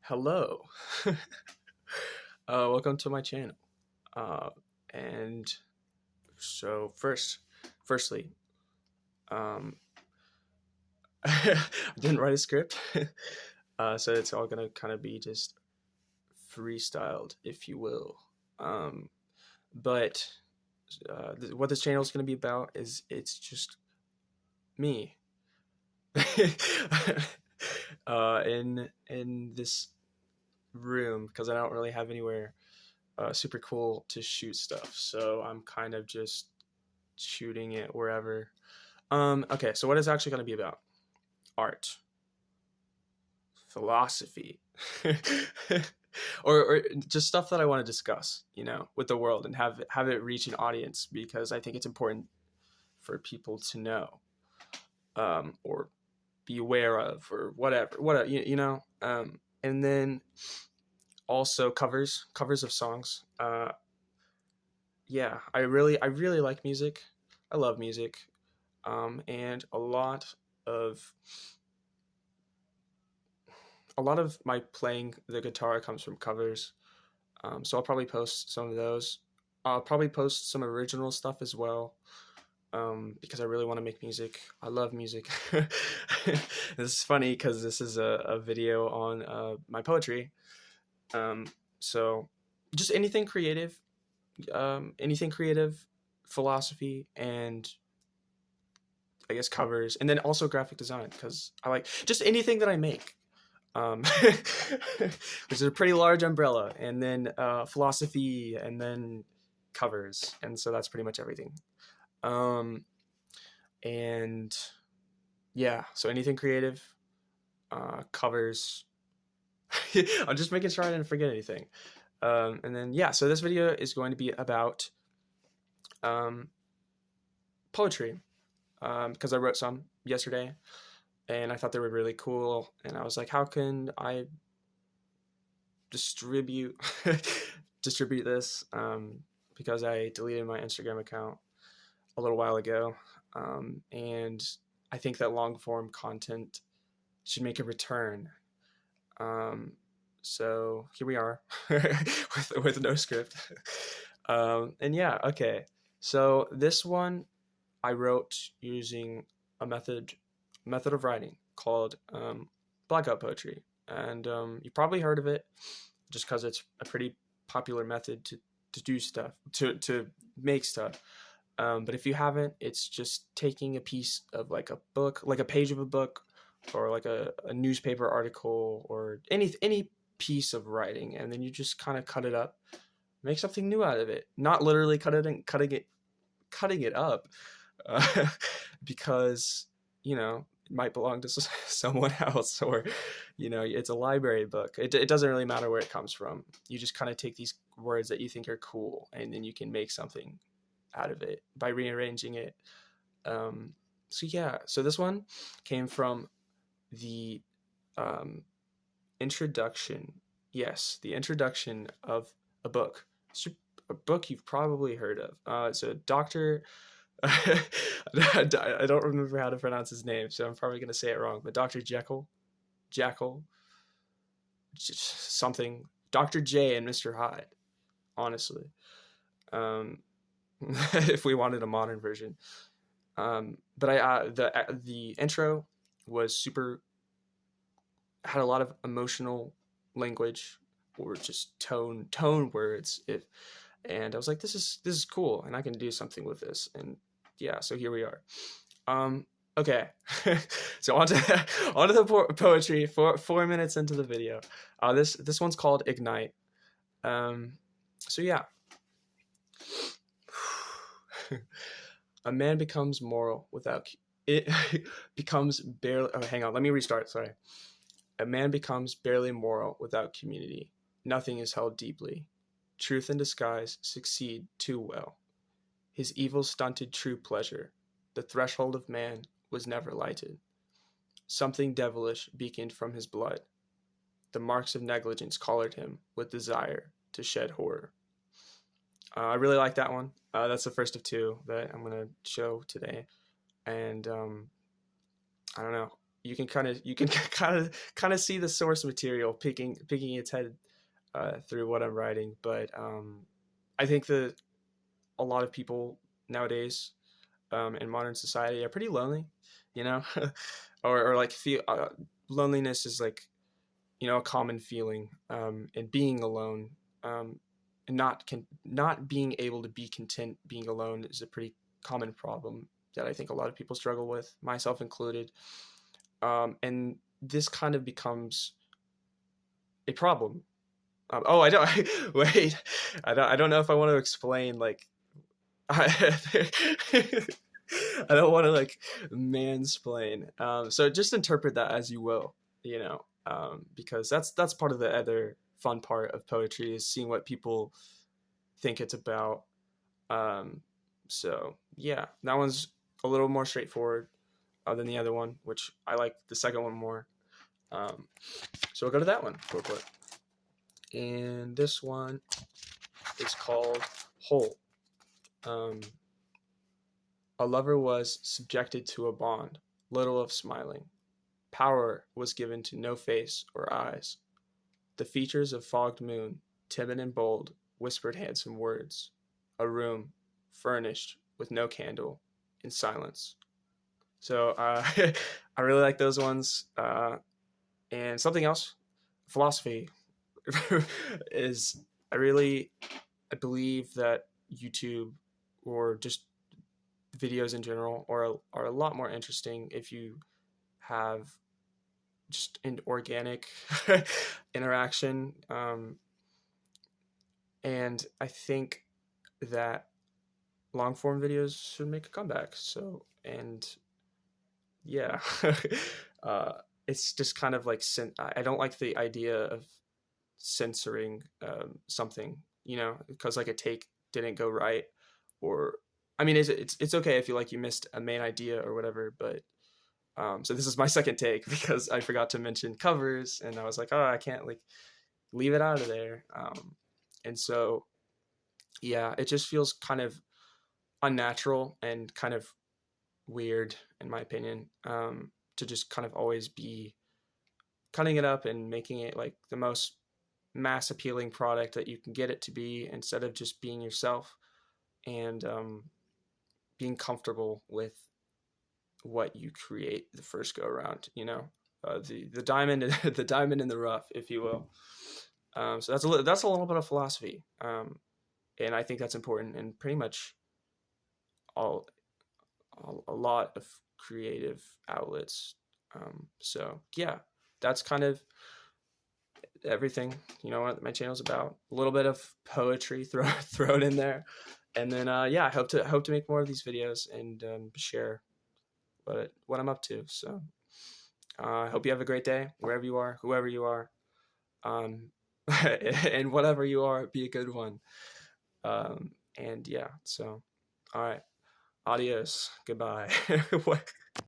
Hello. Welcome to my channel. Uh, and so firstly, um, I didn't write a script, so it's all gonna kind of be just freestyled, if you will. Um, but what this channel is gonna be about is it's just me. In this room because I don't really have anywhere super cool to shoot stuff. So I'm kind of just shooting it wherever. Okay, so what is actually going to be about? Art, philosophy, or just stuff that I want to discuss, with the world and have it reach an audience because I think it's important for people to know, or be aware of, or whatever, and then also covers of songs. Yeah, I really like music. I love music, and of a lot of my playing the guitar comes from covers. So I'll probably post some of those. I'll probably post some original stuff as well, because I really want to make music. I love music. This is funny because this is a video on my poetry. So just anything creative, philosophy, and I guess covers, and then also graphic design because I like just anything that I make. Which is a pretty large umbrella, and then philosophy, and then covers, and so that's pretty much everything. Um, and yeah, so anything creative, covers. I'm just making sure I didn't forget anything. And then yeah, so this video is going to be about um, poetry, because I wrote some yesterday and I thought they were really cool. And I was like, how can I distribute distribute this? Because I deleted my Instagram account a little while ago, and I think that long form content should make a return. So here we are with no script. And yeah, okay. So this one I wrote using a method of writing called Blackout Poetry, and you probably heard of it just because it's a pretty popular method to do stuff, to make stuff. But if you haven't, it's just taking a piece of like a book, like a page of a book, or like a newspaper article, or any piece of writing, and then you just kind of cut it up, make something new out of it. Not literally cutting it up, uh, because it might belong to someone else, or it's a library book. It doesn't really matter where it comes from. You just kind of take these words that you think are cool, and then you can make something out of it by rearranging it. So yeah, so this one came from the introduction. Yes, the introduction of a book. It's a book you've probably heard of. So Dr. I don't remember how to pronounce his name, so I'm probably going to say it wrong, but Dr. Jackal, something, Dr. J and Mr. Hyde, honestly. If we wanted a modern version. But the intro was had a lot of emotional language, or just tone words. And I was like, this is cool, and I can do something with this. And yeah, so here we are. Okay, so onto the poetry. 4 minutes into the video. This one's called Ignite. So yeah. A man becomes moral without it. Becomes barely. Oh, hang on. Let me restart. Sorry. A man becomes barely moral without community. Nothing is held deeply. Truth and disguise succeed too well. His evil stunted true pleasure. The threshold of man was never lighted. Something devilish beaconed from his blood. The marks of negligence collared him with desire to shed horror. I really like that one. That's the first of two that I'm going to show today. And I don't know. you can kind of see the source material picking its head through what I'm writing. But I think that a lot of people nowadays in modern society are pretty lonely, you know, or like feel loneliness is like, you know, a common feeling, and being alone, and not being able to be content being alone is a pretty common problem that I think a lot of people struggle with, myself included. And this kind of becomes a problem. Oh, I don't wait. I don't know if I want to explain like I, I don't want to like mansplain. So just interpret that as you will, you know, because that's part of the other fun part of poetry is seeing what people think it's about. Um, so yeah, that one's a little more straightforward than the other one, which I like the second one more. Um, so we'll go to that one real quick. And this one is called Whole. Um, a lover was subjected to a bond, little of smiling. Power was given to no face or eyes. The features of fogged moon, timid and bold, whispered handsome words. A room, furnished with no candle, in silence. So I really like those ones. And something else, philosophy is I believe that YouTube or just videos in general are a lot more interesting if you have just an organic interaction. And I think that long form videos should make a comeback. So, and yeah, it's just kind of like, I don't like the idea of censoring something, you know, because like a take didn't go right, or I mean, it's okay if you missed a main idea or whatever, but so this is my second take because I forgot to mention covers, and I was like, oh, I can't like leave it out of there, and so yeah, it just feels kind of unnatural and kind of weird in my opinion, to just kind of always be cutting it up and making it like the most mass appealing product that you can get it to be, instead of just being yourself and being comfortable with what you create the first go around, you know, the diamond the diamond in the rough, if you will. So that's a little bit of philosophy, and I think that's important in pretty much all a lot of creative outlets. So yeah, that's kind of everything, you know, what my channel's about. A little bit of poetry thrown in there, and then yeah, I hope to make more of these videos and share what I'm up to. So I hope you have a great day wherever you are, whoever you are, and whatever you are, be a good one. And yeah, so all right, adios, goodbye. What?